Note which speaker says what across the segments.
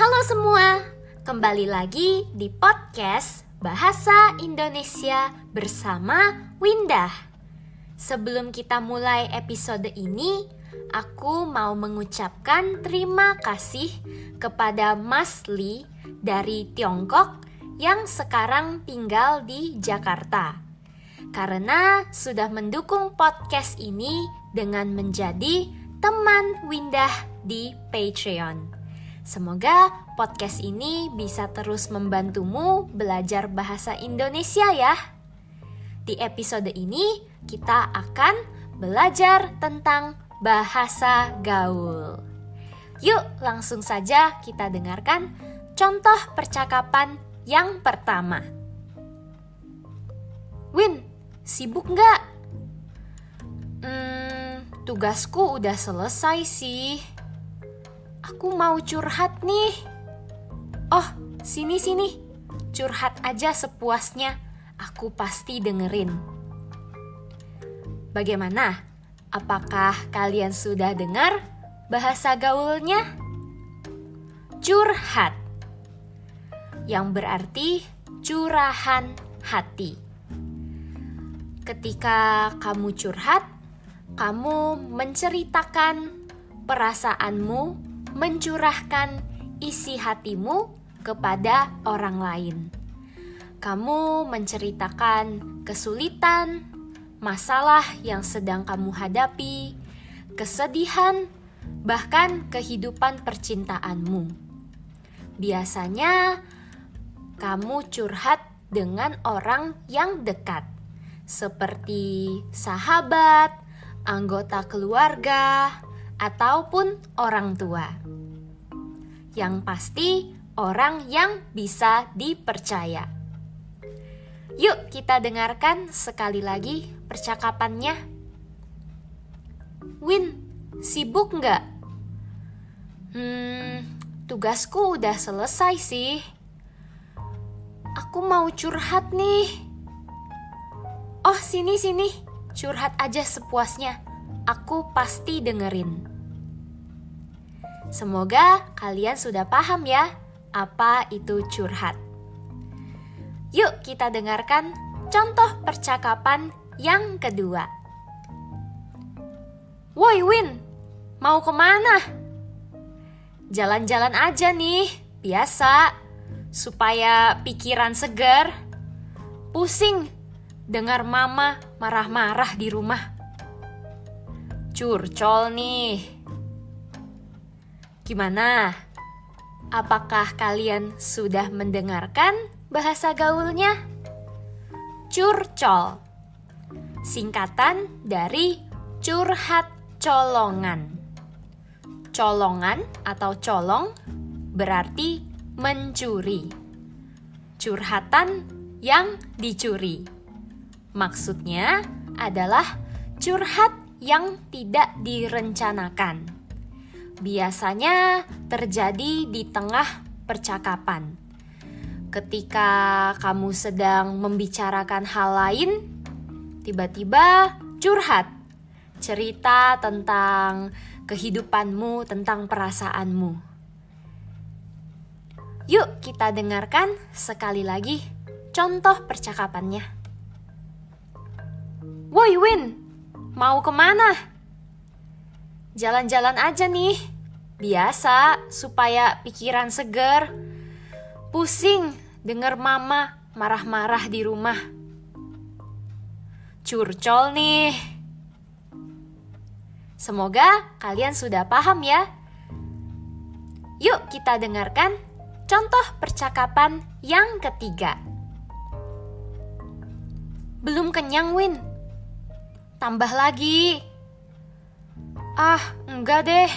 Speaker 1: Halo semua, kembali lagi di podcast Bahasa Indonesia bersama Windah. Sebelum kita mulai episode ini, aku mau mengucapkan terima kasih kepada Mas Lee dari Tiongkok yang sekarang tinggal di Jakarta, karena sudah mendukung podcast ini dengan menjadi teman Windah di Patreon. Semoga podcast ini bisa terus membantumu belajar bahasa Indonesia ya. Di episode ini kita akan belajar tentang bahasa gaul. Yuk langsung saja kita dengarkan contoh percakapan yang pertama. Win, sibuk nggak? Tugasku udah selesai sih. Aku mau curhat nih. Oh, sini. Curhat aja sepuasnya. Aku pasti dengerin. Bagaimana? Apakah kalian sudah dengar bahasa gaulnya? Curhat, yang berarti curahan hati. Ketika kamu curhat, kamu menceritakan perasaanmu, mencurahkan isi hatimu kepada orang lain. Kamu menceritakan kesulitan, masalah yang sedang kamu hadapi, kesedihan, bahkan kehidupan percintaanmu. Biasanya kamu curhat dengan orang yang dekat, seperti sahabat, anggota keluarga, ataupun orang tua. Yang pasti orang yang bisa dipercaya. Yuk kita dengarkan sekali lagi percakapannya. Win, sibuk nggak? Tugasku udah selesai sih. Aku mau curhat nih. Oh, sini. Curhat aja sepuasnya. Aku pasti dengerin. Semoga kalian sudah paham ya apa itu curhat. Yuk kita dengarkan contoh percakapan yang kedua. Woi Win, mau kemana? Jalan-jalan aja nih, biasa, supaya pikiran segar. Pusing dengar mama marah-marah di rumah. Curcol nih. Gimana? Apakah kalian sudah mendengarkan bahasa gaulnya? Curcol, singkatan dari curhat colongan. Colongan atau colong berarti mencuri. Curhatan yang dicuri. Maksudnya adalah curhat yang tidak direncanakan. Biasanya terjadi di tengah percakapan. Ketika kamu sedang membicarakan hal lain, tiba-tiba curhat, cerita tentang kehidupanmu, tentang perasaanmu. Yuk kita dengarkan sekali lagi contoh percakapannya. Woi Win, mau kemana? Jalan-jalan aja nih, biasa supaya pikiran segar. Pusing denger mama marah-marah di rumah. Curcol nih. Semoga kalian sudah paham ya. Yuk kita dengarkan contoh percakapan yang ketiga. Belum kenyang Win? Tambah lagi. Ah, enggak deh.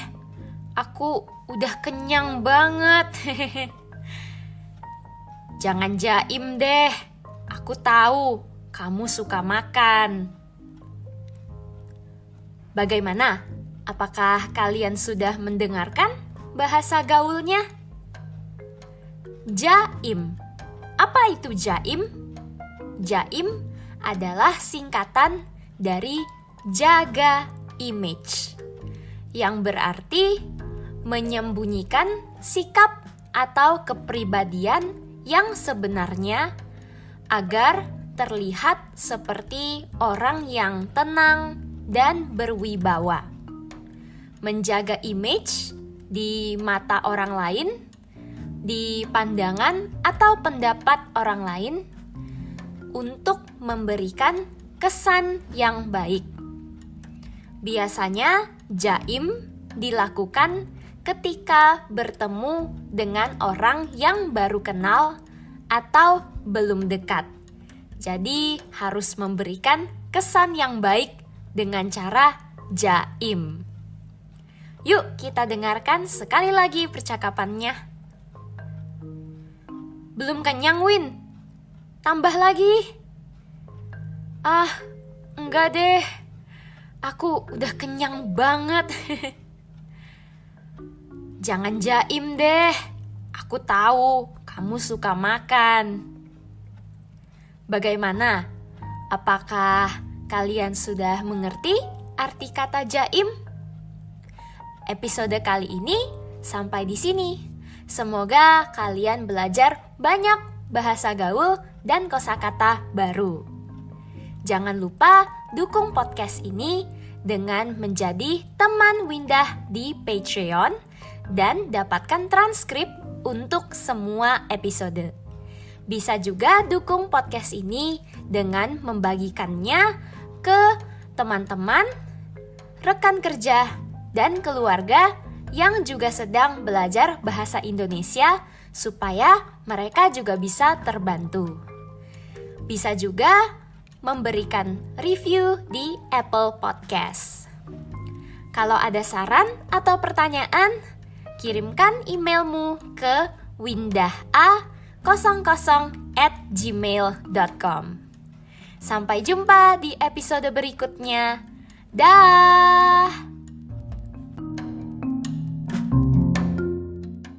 Speaker 1: Aku udah kenyang banget. Jangan jaim deh. Aku tahu kamu suka makan. Bagaimana? Apakah kalian sudah mendengarkan bahasa gaulnya? Jaim. Apa itu jaim? Jaim adalah singkatan dari jaga image, yang berarti menyembunyikan sikap atau kepribadian yang sebenarnya agar terlihat seperti orang yang tenang dan berwibawa. Menjaga image di mata orang lain, di pandangan atau pendapat orang lain untuk memberikan kesan yang baik. Biasanya jaim dilakukan ketika bertemu dengan orang yang baru kenal atau belum dekat. Jadi harus memberikan kesan yang baik dengan cara jaim. Yuk kita dengarkan sekali lagi percakapannya. Belum kenyang, Win? Tambah lagi. Enggak deh. Aku udah kenyang banget. Jangan jaim deh. Aku tahu kamu suka makan. Bagaimana? Apakah kalian sudah mengerti arti kata jaim? Episode kali ini sampai di sini. Semoga kalian belajar banyak bahasa gaul dan kosakata baru. Jangan lupa dukung podcast ini dengan menjadi teman Windah di Patreon dan dapatkan transkrip untuk semua episode. Bisa juga dukung podcast ini dengan membagikannya ke teman-teman, rekan kerja, dan keluarga yang juga sedang belajar bahasa Indonesia supaya mereka juga bisa terbantu. Bisa juga memberikan review di Apple Podcast. Kalau ada saran atau pertanyaan, kirimkan emailmu ke windah@gmail.com. Sampai jumpa di episode berikutnya. Dah.